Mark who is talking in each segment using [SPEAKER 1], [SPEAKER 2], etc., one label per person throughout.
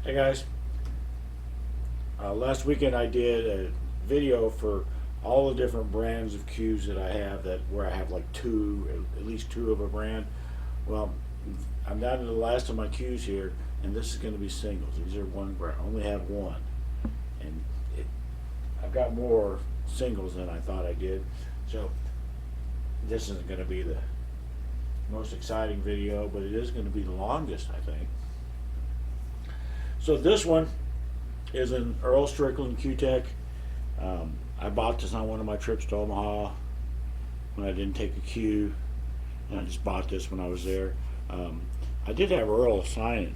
[SPEAKER 1] Hey guys, last weekend I did a video for all the different brands of cues that I have, that where I have like two, at least two of a brand. Well, I'm down to the last of my cues here, and this is going to be singles. These are one brand. I only have one, and it, I've got more singles than I thought I did. So this isn't going to be the most exciting video, but it is going to be the longest, I think. So this one is an Earl Strickland Q-Tech. I bought this on one of my trips to Omaha when I didn't take a Q, and I just bought this when I was there. I did have Earl sign it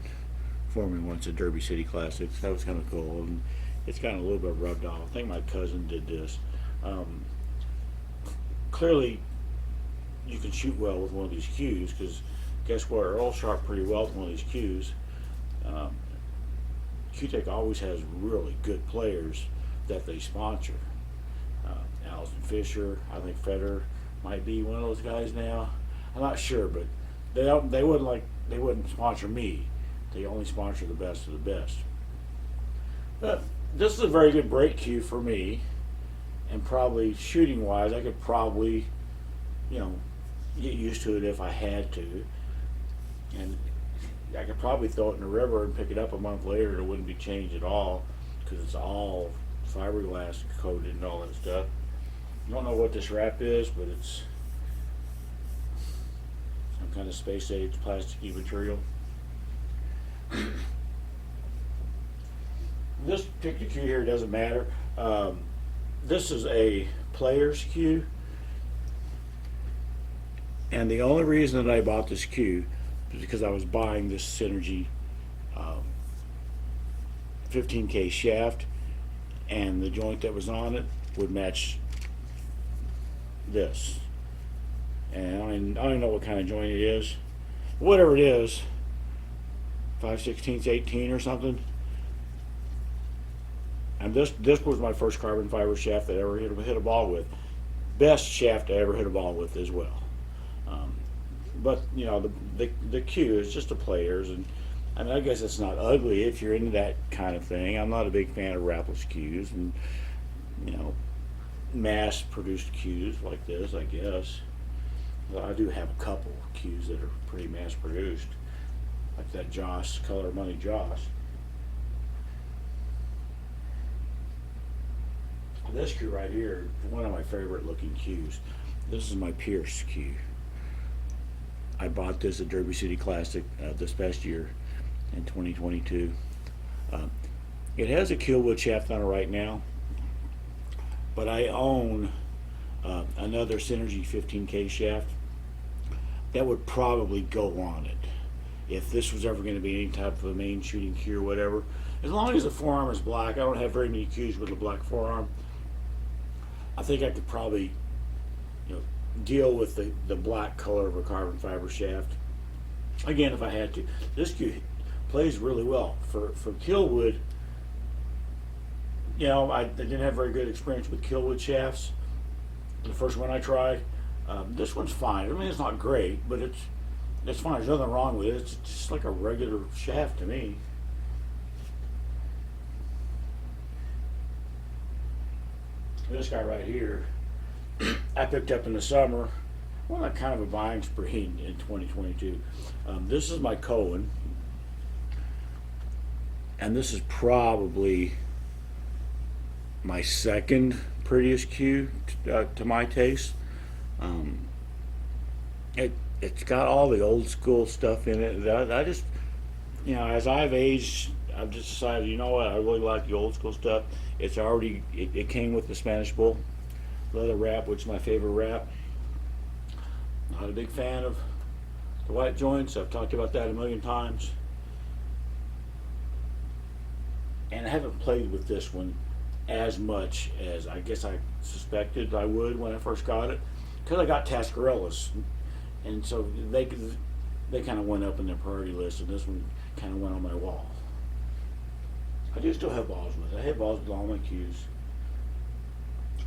[SPEAKER 1] for me once at Derby City Classics. That was kind of cool, and it's gotten a little bit rubbed off. I think my cousin did this. Clearly, you can shoot well with one of these Qs, because guess what? Earl shot pretty well with one of these Qs. Q-Tech always has really good players that they sponsor. Allison Fisher, I think Federer might be one of those guys now. I'm not sure, but they wouldn't sponsor me. They only sponsor the best of the best. But this is a very good break cue for me, and probably shooting wise, I could probably, get used to it if I had to, and I could probably throw it in the river and pick it up a month later and it wouldn't be changed at all, because it's all fiberglass coated and all that stuff. I don't know what this wrap is, but it's some kind of space age plasticky material. This particular cue here doesn't matter. This is a player's cue, and the only reason that I bought this cue is because I was buying this Synergy 15K shaft, and the joint that was on it would match this. And I don't know what kind of joint it is. Whatever it is, 5/16, 18 or something. And this was my first carbon fiber shaft that I ever hit a ball with. Best shaft I ever hit a ball with as well. But the cue is just a player's, and I mean, I guess it's not ugly if you're into that kind of thing. I'm not a big fan of wrapless cues, and mass-produced cues like this, I guess. Well, I do have a couple cues that are pretty mass-produced, like that Joss Color Money Joss. This cue right here is one of my favorite-looking cues. This is my Pierce cue. I bought this at Derby City Classic this past year in 2022. It has a Killwood shaft on it right now, but I own another Synergy 15K shaft that would probably go on it if this was ever going to be any type of a main shooting cue or whatever. As long as the forearm is black, I don't have very many cues with a black forearm. I think I could probably deal with the black color of a carbon fiber shaft again if I had to. This cue plays really well for Killwood. I didn't have very good experience with Killwood shafts. The first one I tried, this one's fine. I mean, it's not great, but it's fine. There's nothing wrong with it. It's just like a regular shaft to me. This guy right here, I picked up in the summer. Well, not kind of a buying spree in 2022. This is my Cohen, and this is probably my second prettiest cue to my taste. It's got all the old school stuff in it. I just, as I've aged, I've just decided, you know what, I really like the old school stuff. It came with the Spanish Bull leather wrap, which is my favorite wrap. Not a big fan of the white joints. I've talked about that a million times. And I haven't played with this one as much as I guess I suspected I would when I first got it, because I got Tascarellas, and so they kind of went up in their priority list, and this one kind of went on my wall. I do still have balls with it. I have balls with all my cues,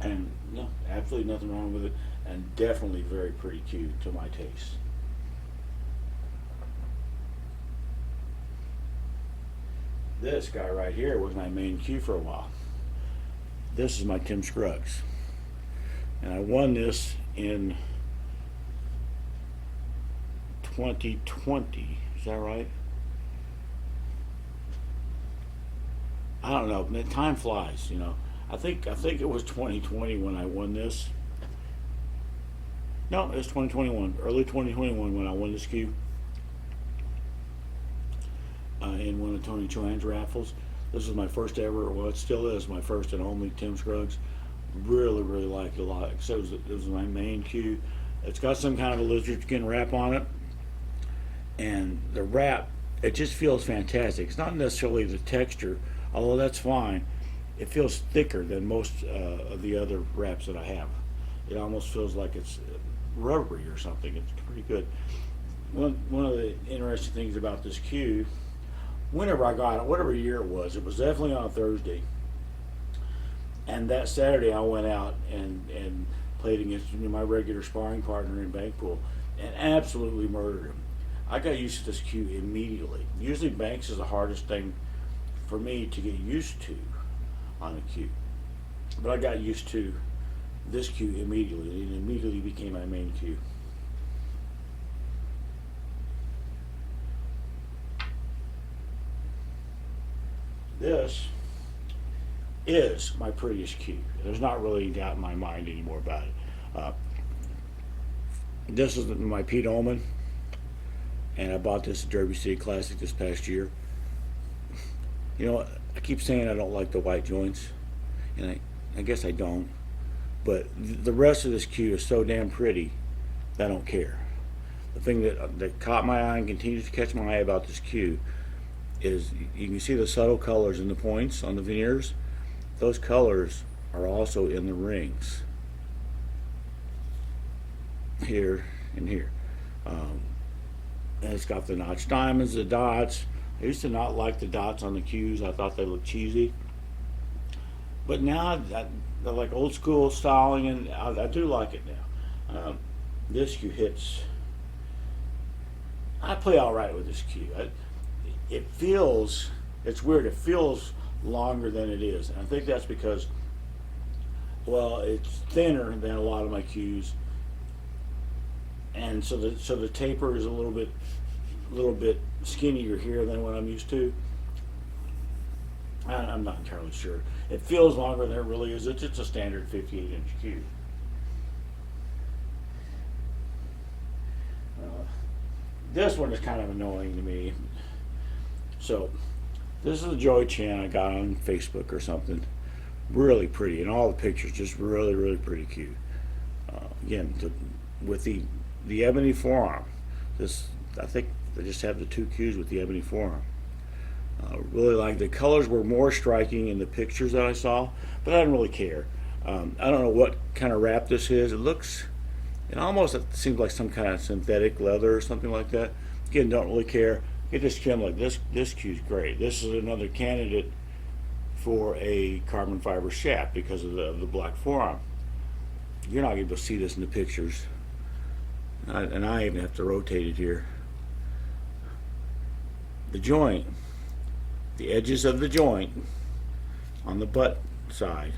[SPEAKER 1] and no, absolutely nothing wrong with it, and definitely very pretty cue to my taste. This guy right here was my main cue for a while. This is my Tim Scruggs. And I won this in 2020. Is that right? I don't know. Time flies, you know. I think it was 2020 when I won this. No, it was 2021, early 2021 when I won this cue in one of Tony Chohan's raffles. This was my first ever. Well, it still is my first and only Tim Scruggs. Really, really like it a lot. So it was my main cue. It's got some kind of a lizard skin wrap on it, and the wrap, it just feels fantastic. It's not necessarily the texture, although that's fine. It feels thicker than most of the other wraps that I have. It almost feels like it's rubbery or something. It's pretty good. One of the interesting things about this cue, whenever I got it, whatever year it was definitely on a Thursday. And that Saturday I went out and played against my regular sparring partner in bank pool and absolutely murdered him. I got used to this cue immediately. Usually banks is the hardest thing for me to get used to on a cue. But I got used to this cue immediately. It immediately became my main cue. This is my prettiest cue. There's not really any doubt in my mind anymore about it. This is my Pete Ullman, and I bought this at Derby City Classic this past year. You know, I keep saying I don't like the white joints, and I guess I don't, but the rest of this cue is so damn pretty that I don't care. The thing that caught my eye and continues to catch my eye about this cue is you can see the subtle colors in the points on the veneers. Those colors are also in the rings here and here. And it's got the notch diamonds, the dots. I used to not like the dots on the cues. I thought they looked cheesy. But now they're like old school styling, and I do like it now. This cue hits. I play all right with this cue. It's weird. It feels longer than it is. And I think that's because, well, it's thinner than a lot of my cues. And so the taper is a little bit skinnier here than what I'm used to. I'm not entirely sure. It feels longer than it really is. It's a standard 58-inch cue. This one is kind of annoying to me. So this is a Joey Chan I got on Facebook or something. Really pretty, and all the pictures just really, really pretty cue. Again, with the ebony forearm. I think they just have the two cues with the ebony forearm. Really like the colors were more striking in the pictures that I saw, but I didn't really care. I don't know what kind of wrap this is. It almost seems like some kind of synthetic leather or something like that. Again, don't really care. Get this skin like this. This cue's great. This is another candidate for a carbon fiber shaft because of the black forearm. You're not able to see this in the pictures, and I even have to rotate it here. The joint, the edges of the joint on the butt side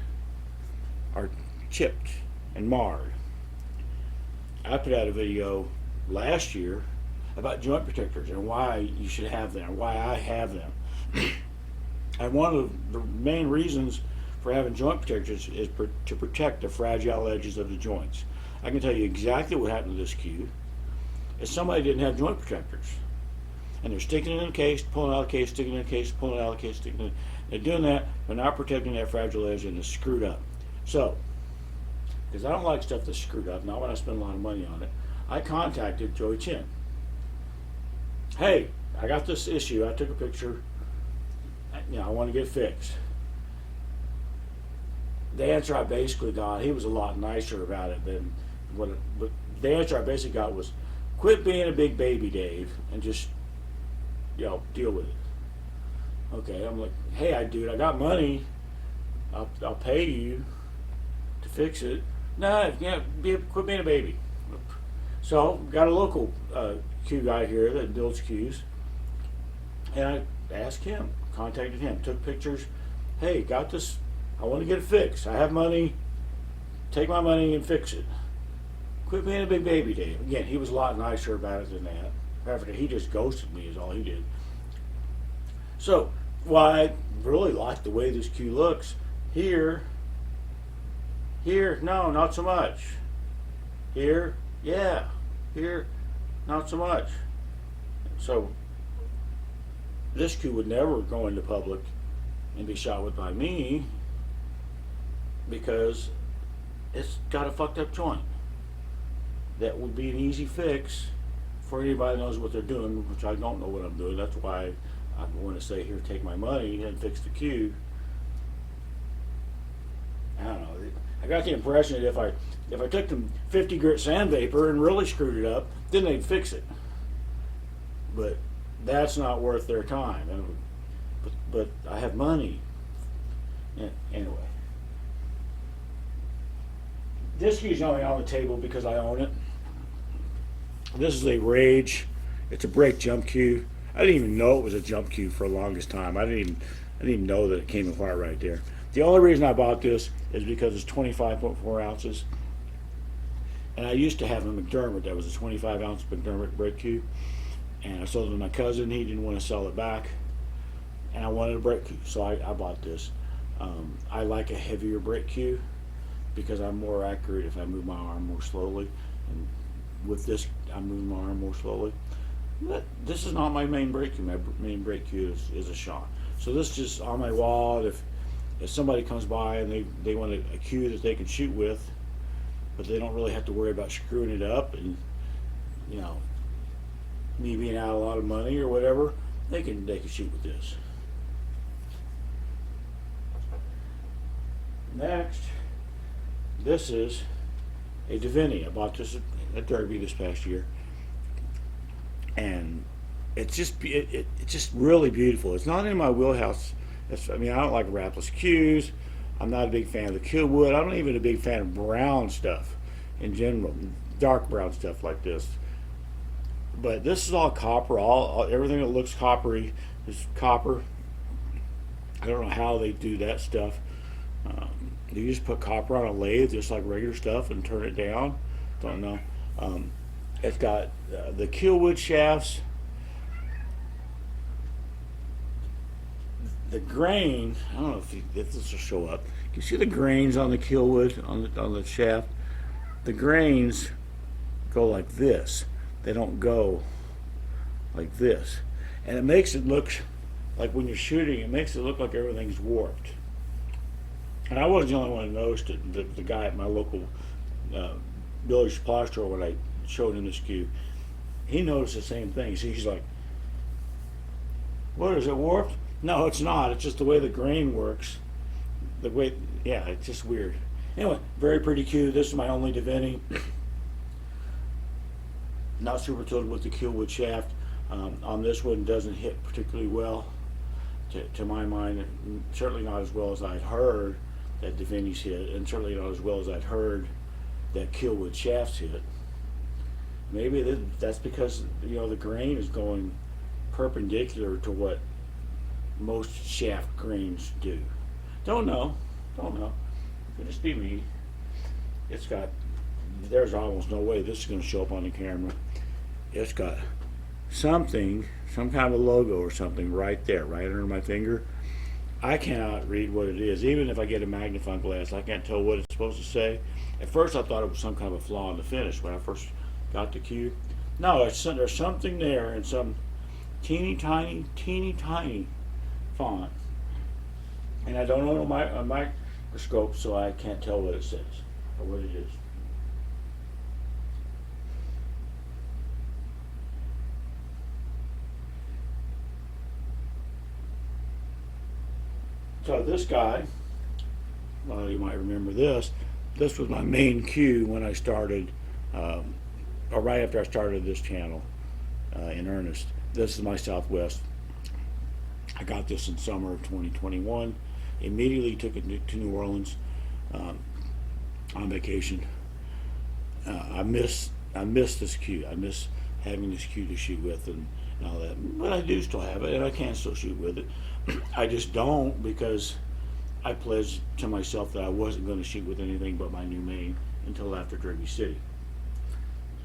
[SPEAKER 1] are chipped and marred. I put out a video last year about joint protectors and why you should have them, why I have them. And one of the main reasons for having joint protectors is to protect the fragile edges of the joints. I can tell you exactly what happened to this cue. If somebody didn't have joint protectors, and they're sticking it in a case, pulling out a case, sticking it in a case, pulling out a case, sticking it in. They're doing that, they're not protecting that fragile edge, and it's screwed up. So, because I don't like stuff that's screwed up, not when I spend a lot of money on it, I contacted Joey Chin. Hey, I got this issue. I took a picture. I want to get it fixed. The answer I basically got, he was a lot nicer about it than but the answer I basically got was, quit being a big baby, Dave, and just, deal with it. Okay, I'm like, hey, dude, I got money. I'll pay you to fix it. No, quit being a baby. So, got a local cue guy here that builds cues, and I asked him, contacted him, took pictures. Hey, got this. I want to get it fixed. I have money. Take my money and fix it. Quit being a big baby, Dave. Again, he was a lot nicer about it than that. After he just ghosted me is all he did. So, while I really like the way this cue looks, here, no, not so much. Here, yeah. Here, not so much. So, this cue would never go into public and be shot with by me because it's got a fucked up joint. That would be an easy fix for anybody that knows what they're doing, which I don't know what I'm doing. That's why I'm going to say, here, take my money and fix the cue. I don't know. I got the impression that if I took them 50 grit sandpaper and really screwed it up, then they'd fix it. But that's not worth their time. But I have money. Anyway. This cue's only on the table because I own it. This is a Rage. It's a brake jump cue. I didn't even know it was a jump cue for the longest time. I didn't even know that it came apart right there. The only reason I bought this is because it's 25.4 ounces. And I used to have a McDermott that was a 25 ounce McDermott brake cue. And I sold it to my cousin. He didn't want to sell it back. And I wanted a brake cue, so I bought this. I like a heavier brake cue because I'm more accurate if I move my arm more slowly. And with this, I'm moving my arm more slowly. But this is not my main brake cue. My main brake cue is a shot. So this is just on my wall. If somebody comes by and they want a cue that they can shoot with, but they don't really have to worry about screwing it up and, you know, me being out a lot of money or whatever, they can shoot with this. Next, this is a Divinity. I bought this at Derby this past year, and it's just really beautiful. It's not in my wheelhouse. I mean, I don't like wrapless cues. I'm not a big fan of the Killwood. I'm not even a big fan of brown stuff in general, dark brown stuff like this. But this is all copper. Everything that looks coppery is copper. I don't know how they do that stuff. You just put copper on a lathe, just like regular stuff, and turn it down. Don't know. It's got the Killwood shafts. The grain, I don't know if this will show up. You see the grains on the Killwood on the shaft? The grains go like this. They don't go like this. And it makes it look like when you're shooting, it makes it look like everything's warped. And I wasn't the only one who noticed it. The guy at my local village supply store, when I showed him this cue, he noticed the same thing. So he's like, what, is it warped? No, it's not. It's just the way the grain works. Yeah, it's just weird. Anyway, very pretty cue. This is my only Divinity. Not super thrilled with the Killwood shaft. On this one, doesn't hit particularly well, to my mind. Certainly not as well as I'd heard that Divinity's hit, and certainly not as well as I'd heard that Killwood shafts hit. Maybe that's because, you know, the grain is going perpendicular to what most shaft grains do. Don't know. Could just be me. There's almost no way this is going to show up on the camera. It's got some kind of a logo or something right there, right under my finger. I cannot read what it is. Even if I get a magnifying glass, I can't tell what it's supposed to say. At first I thought it was some kind of a flaw in the finish when I first got the cue. No, there's something there in some teeny tiny font. And I don't own a microscope, so I can't tell what it says or what it is. So this guy, well, you might remember this. This was my main cue when I started, or right after I started this channel in earnest. This is my Southwest. I got this in summer of 2021. Immediately took it to New Orleans on vacation. I miss this cue. I miss having this cue to shoot with, and and all that. But I do still have it, and I can still shoot with it. I just don't, because I pledged to myself that I wasn't going to shoot with anything but my new main until after Derby City.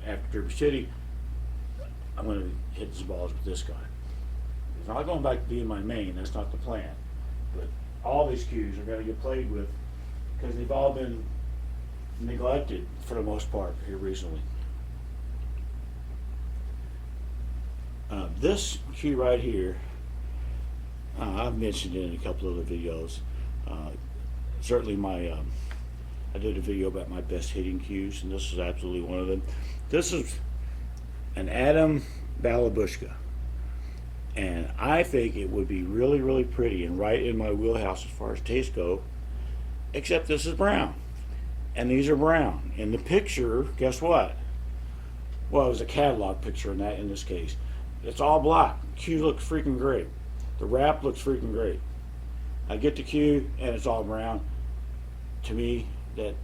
[SPEAKER 1] After Derby City, I'm going to hit the balls with this guy. It's not going back to being my main. That's not the plan. But all these cues are going to get played with because they've all been neglected for the most part here recently. This cue right here, I've mentioned it in a couple other videos. Certainly I did a video about my best hitting cues, and this is absolutely one of them. This is an Adam Balabushka, and I think it would be really, really pretty and right in my wheelhouse as far as taste go, except this is brown, and these are brown. In the picture, guess what? Well, it was a catalog picture in this case. It's all black. Cue looks freaking great. The wrap looks freaking great. I get the cue and it's all brown. To me, that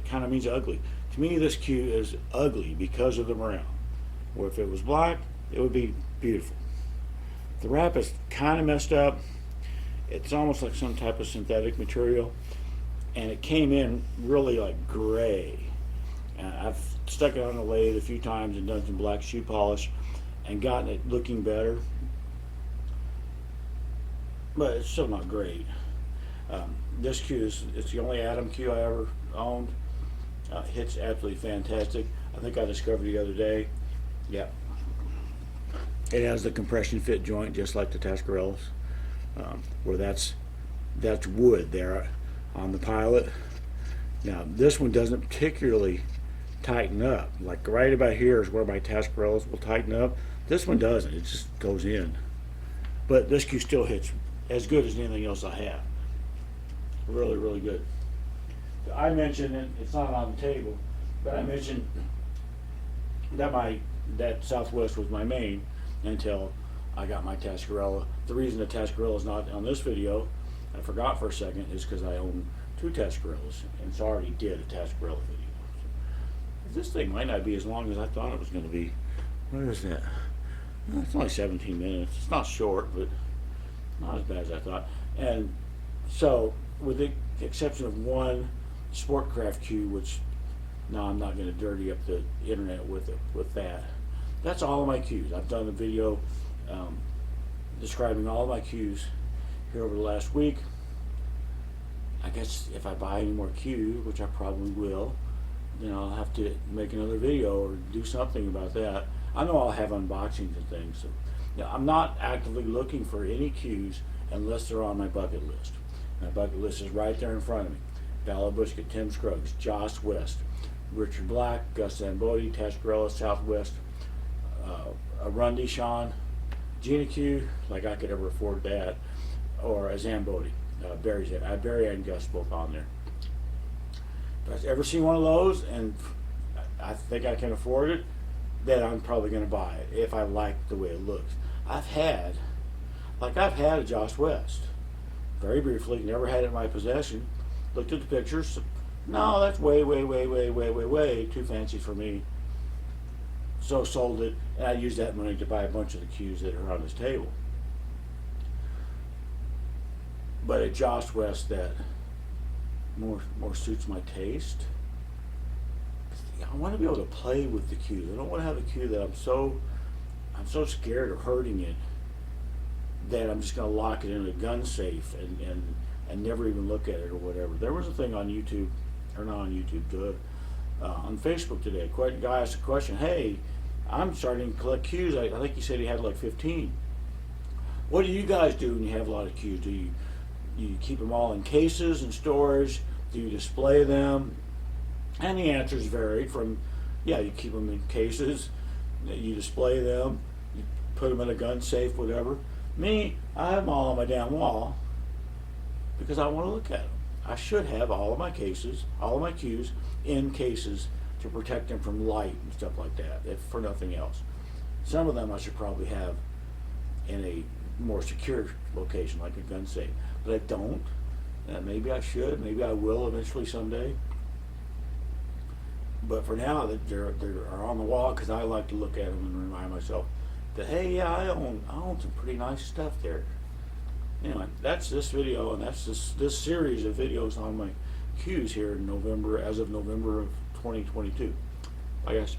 [SPEAKER 1] kind of means ugly. To me, this cue is ugly because of the brown. Or if it was black, it would be beautiful. The wrap is kind of messed up. It's almost like some type of synthetic material, and it came in really like gray. I've stuck it on the lathe a few times and done some black shoe polish and gotten it looking better, but it's still not great. This cue it's the only Adam cue I ever owned. Hits absolutely fantastic. I think I discovered the other day. Yeah, it has the compression fit joint just like the Tascarellas, where that's wood there on the pilot. Now this one doesn't particularly tighten up. Like right about here is where my Tascarellas will tighten up. This one doesn't. It just goes in. But this cue still hits as good as anything else I have. Really, really good. I mentioned, and it's not on the table, but I mentioned that that Southwest was my main until I got my Tascarella. The reason the Tascarella is not on this video, I forgot for a second, is because I own two Tascarellas, and so I already did a Tascarella video. So, this thing might not be as long as I thought it was going to be. What is that? Well, it's only 17 minutes. It's not short, but not as bad as I thought. And so, with the exception of one Sportcraft cue, which now I'm not going to dirty up the internet with that. That's all of my cues. I've done a video describing all of my cues here over the last week. I guess if I buy any more cues, which I probably will, then I'll have to make another video or do something about that. I know I'll have unboxings and things. So, yeah, I'm not actively looking for any cues unless they're on my bucket list. My bucket list is right there in front of me. Balabushka, Tim Scruggs, Joss West, Richard Black, Gus Zambodi, Tascarella, Southwest, a Rundy Sean, Gina Q, like I could ever afford that, or a Zambodi. Barry and Gus both on there. If I've ever seen one of those and I think I can afford it, then I'm probably going to buy it if I like the way it looks. I've had a Joss West, very briefly, never had it in my possession. Looked at the pictures. No, that's way too fancy for me. So sold it, and I used that money to buy a bunch of the cues that are on this table. But a Joss West that more suits my taste. I want to be able to play with the cues. I don't want to have a cue that I'm so scared of hurting it that I'm just going to lock it in a gun safe and never even look at it or whatever. There was a thing on YouTube, or not on YouTube, on Facebook today. A guy asked a question, hey, I'm starting to collect cues. I think he said he had like 15. What do you guys do when you have a lot of cues? Do you keep them all in cases and storage? Do you display them? And the answers varied from, yeah, you keep them in cases, you display them, you put them in a gun safe, whatever. Me, I have them all on my damn wall because I want to look at them. I should have all of my cases, all of my cues in cases to protect them from light and stuff like that, if for nothing else. Some of them I should probably have in a more secure location, like a gun safe. But I don't. Maybe I should. Maybe I will eventually someday. But for now, they're on the wall because I like to look at them and remind myself that, hey, yeah, I own some pretty nice stuff there. Anyway, that's this video, and that's this series of videos on my cues here in November, as of November of 2022. Bye, guys.